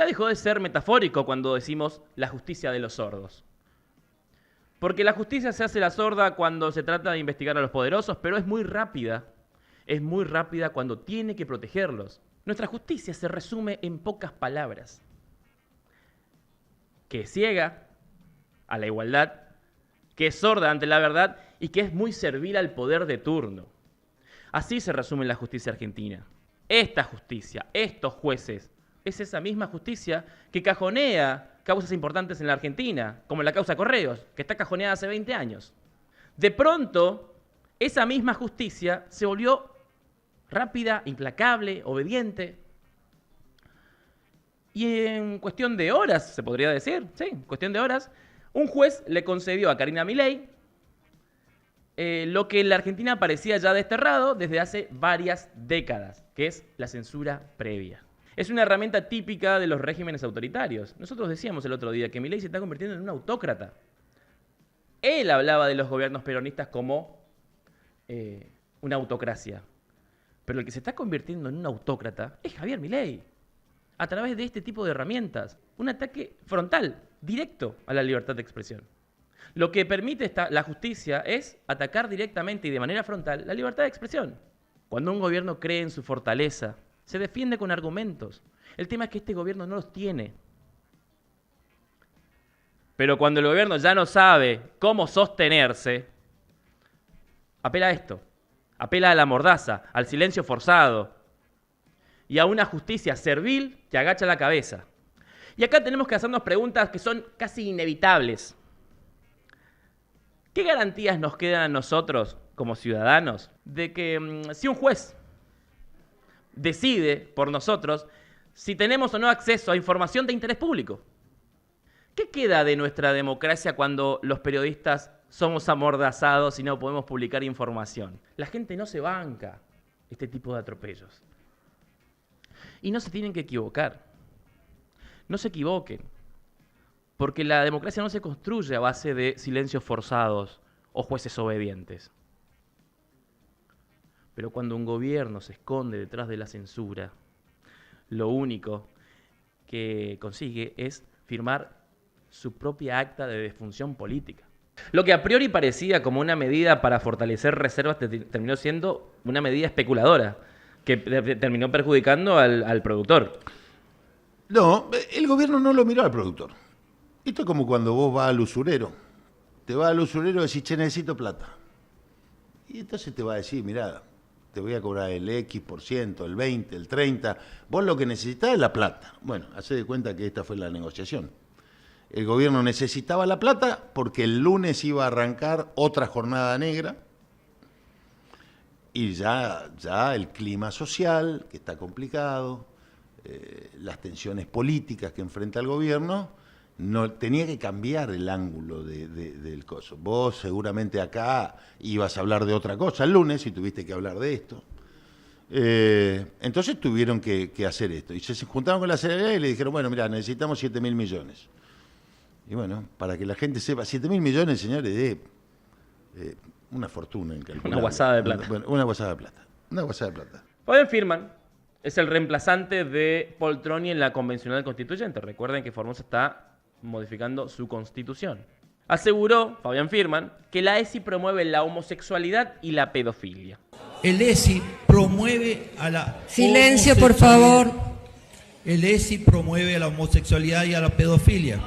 ya dejó de ser metafórico cuando decimos la justicia de los sordos. Porque la justicia se hace la sorda cuando se trata de investigar a los poderosos, pero es muy rápida cuando tiene que protegerlos. Nuestra justicia se resume en pocas palabras. Que es ciega a la igualdad, que es sorda ante la verdad y que es muy servil al poder de turno. Así se resume la justicia argentina. Esta justicia, estos jueces, es esa misma justicia que cajonea causas importantes en la Argentina, como la causa Correos, que está cajoneada hace 20 años. De pronto, esa misma justicia se volvió rápida, implacable, obediente. Y en cuestión de horas, se podría decir, sí, en cuestión de horas, un juez le concedió a Karina Milei lo que en la Argentina parecía ya desterrado desde hace varias décadas, que es la censura previa. Es una herramienta típica de los regímenes autoritarios. Nosotros decíamos el otro día que Milei se está convirtiendo en un autócrata. Él hablaba de los gobiernos peronistas como una autocracia. Pero el que se está convirtiendo en un autócrata es Javier Milei. A través de este tipo de herramientas. Un ataque frontal, directo a la libertad de expresión. Lo que permite la justicia es atacar directamente y de manera frontal la libertad de expresión. Cuando un gobierno cree en su fortaleza, se defiende con argumentos. El tema es que este gobierno no los tiene. Pero cuando el gobierno ya no sabe cómo sostenerse, apela a esto. Apela a la mordaza, al silencio forzado y a una justicia servil que agacha la cabeza. Y acá tenemos que hacernos preguntas que son casi inevitables. ¿Qué garantías nos quedan a nosotros, como ciudadanos, de que si un juez decide por nosotros si tenemos o no acceso a información de interés público? ¿Qué queda de nuestra democracia cuando los periodistas somos amordazados y no podemos publicar información? La gente no se banca este tipo de atropellos. Y no se tienen que equivocar. No se equivoquen. Porque la democracia no se construye a base de silencios forzados o jueces obedientes. Pero cuando un gobierno se esconde detrás de la censura, lo único que consigue es firmar su propia acta de defunción política. Lo que a priori parecía como una medida para fortalecer reservas terminó siendo una medida especuladora que terminó perjudicando al productor. No, el gobierno no lo miró al productor. Esto es como cuando vos vas al usurero. Te vas al usurero y decís, che, necesito plata. Y entonces te va a decir, mirá, te voy a cobrar el X%, el 20%, el 30%. Vos lo que necesitás es la plata. Bueno, hacé de cuenta que esta fue la negociación. El gobierno necesitaba la plata porque el lunes iba a arrancar otra jornada negra y ya el clima social, que está complicado, las tensiones políticas que enfrenta el gobierno, no tenía que cambiar el ángulo del coso. Vos seguramente acá ibas a hablar de otra cosa el lunes y tuviste que hablar de esto. Entonces tuvieron que hacer esto. Y se juntaron con la CNL y le dijeron, bueno, mira, necesitamos 7.000 millones. Y bueno, para que la gente sepa, 7.000 millones, señores, de una fortuna incalculable. Una guasada de plata. Una guasada de plata. Una guasada de plata. Fabián Firman es el reemplazante de Poltroni en la convencional constituyente. Recuerden que Formosa está modificando su constitución. Aseguró Fabián Firman que la ESI promueve la homosexualidad y la pedofilia. El ESI promueve a la Silencio, por favor. El ESI promueve a la homosexualidad y a la pedofilia.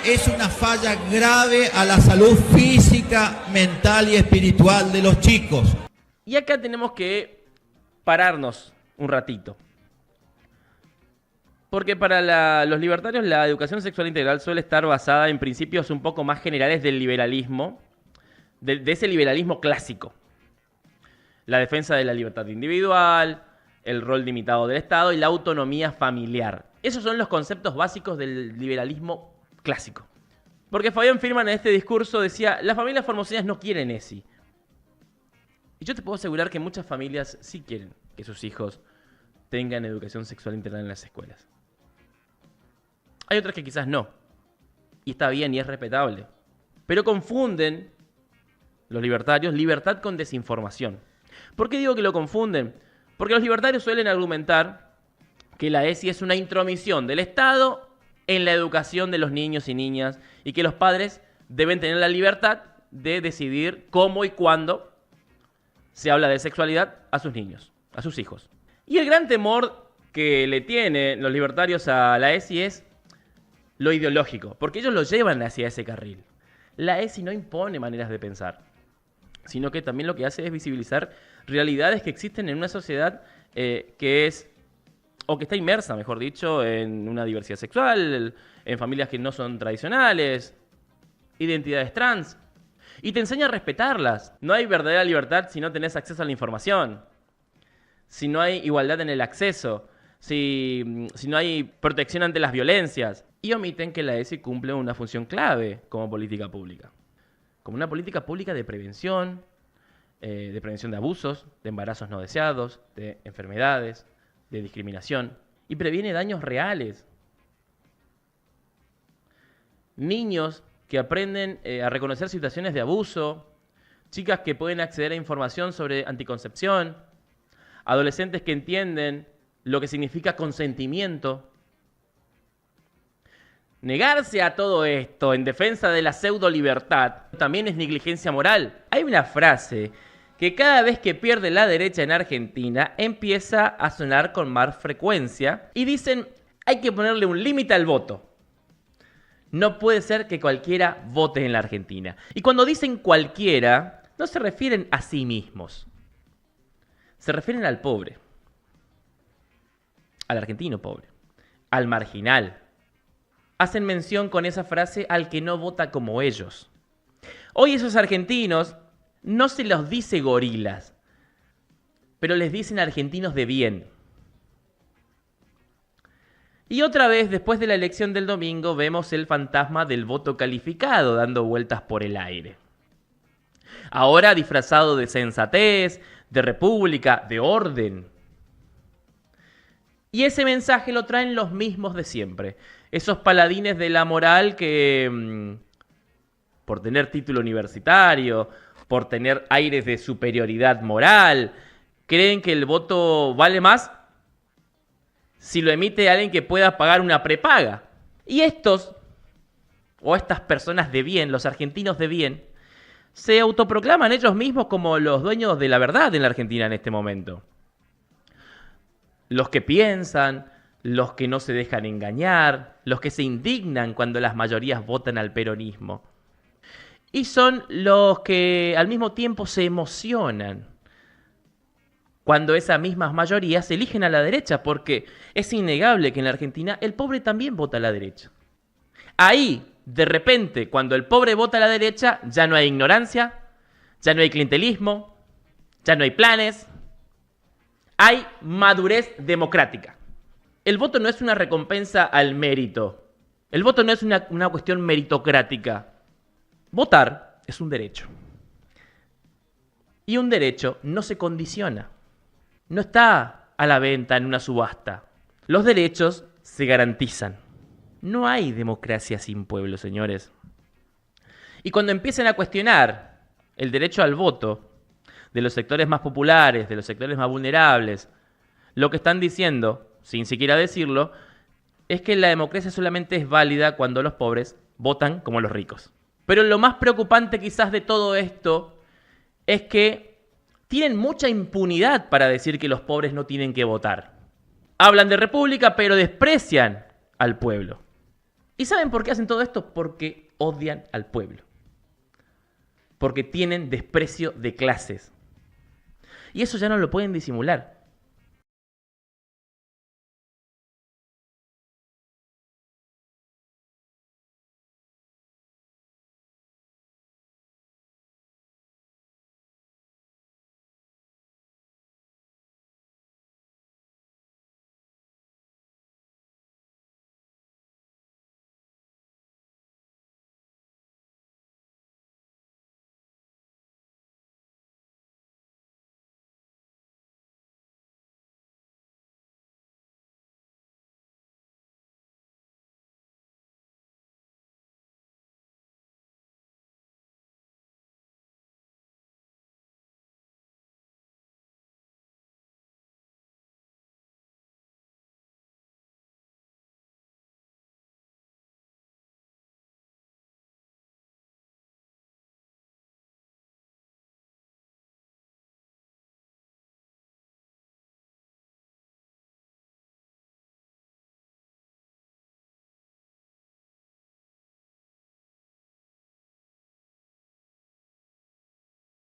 Es una falla grave a la salud física, mental y espiritual de los chicos. Y acá tenemos que pararnos un ratito. Porque para los libertarios la educación sexual integral suele estar basada en principios un poco más generales del liberalismo, de ese liberalismo clásico. La defensa de la libertad individual, el rol limitado del Estado y la autonomía familiar. Esos son los conceptos básicos del liberalismo clásico. Porque Fabián Firman en este discurso decía, las familias formoseñas no quieren ESI. Y yo te puedo asegurar que muchas familias sí quieren que sus hijos tengan educación sexual integral en las escuelas. Hay otras que quizás no. Y está bien y es respetable. Pero confunden los libertarios libertad con desinformación. ¿Por qué digo que lo confunden? Porque los libertarios suelen argumentar que la ESI es una intromisión del Estado en la educación de los niños y niñas y que los padres deben tener la libertad de decidir cómo y cuándo se habla de sexualidad a sus niños, a sus hijos. Y el gran temor que le tienen los libertarios a la ESI es lo ideológico, porque ellos lo llevan hacia ese carril. La ESI no impone maneras de pensar, sino que también lo que hace es visibilizar realidades que existen en una sociedad que es, o que está inmersa, mejor dicho, en una diversidad sexual, en familias que no son tradicionales, identidades trans, y te enseña a respetarlas. No hay verdadera libertad si no tenés acceso a la información, si no hay igualdad en el acceso, si no hay protección ante las violencias. Y omiten que la ESI cumple una función clave como política pública. Como una política pública de prevención de abusos, de embarazos no deseados, de enfermedades, de discriminación. Y previene daños reales. Niños que aprenden a reconocer situaciones de abuso, chicas que pueden acceder a información sobre anticoncepción, adolescentes que entienden lo que significa consentimiento. Negarse a todo esto en defensa de la pseudo libertad también es negligencia moral. Hay una frase que cada vez que pierde la derecha en Argentina empieza a sonar con más frecuencia y dicen: hay que ponerle un límite al voto. No puede ser que cualquiera vote en la Argentina. Y cuando dicen cualquiera, no se refieren a sí mismos. Se refieren al pobre. Al argentino pobre. Al marginal. Hacen mención con esa frase al que no vota como ellos. Hoy esos argentinos no se los dice gorilas, pero les dicen argentinos de bien. Y otra vez, después de la elección del domingo, vemos el fantasma del voto calificado dando vueltas por el aire. Ahora disfrazado de sensatez, de república, de orden. Y ese mensaje lo traen los mismos de siempre. Esos paladines de la moral que, por tener título universitario, por tener aires de superioridad moral, creen que el voto vale más si lo emite alguien que pueda pagar una prepaga. Y estos, o estas personas de bien, los argentinos de bien, se autoproclaman ellos mismos como los dueños de la verdad en la Argentina en este momento. Los que piensan, los que no se dejan engañar, los que se indignan cuando las mayorías votan al peronismo. Y son los que al mismo tiempo se emocionan cuando esas mismas mayorías eligen a la derecha, porque es innegable que en la Argentina el pobre también vota a la derecha. Ahí, de repente, cuando el pobre vota a la derecha, ya no hay ignorancia, ya no hay clientelismo, ya no hay planes, hay madurez democrática. El voto no es una recompensa al mérito. El voto no es una cuestión meritocrática. Votar es un derecho. Y un derecho no se condiciona. No está a la venta en una subasta. Los derechos se garantizan. No hay democracia sin pueblo, señores. Y cuando empiecen a cuestionar el derecho al voto de los sectores más populares, de los sectores más vulnerables, lo que están diciendo, sin siquiera decirlo, es que la democracia solamente es válida cuando los pobres votan como los ricos. Pero lo más preocupante quizás de todo esto es que tienen mucha impunidad para decir que los pobres no tienen que votar. Hablan de república, pero desprecian al pueblo. ¿Y saben por qué hacen todo esto? Porque odian al pueblo. Porque tienen desprecio de clases. Y eso ya no lo pueden disimular.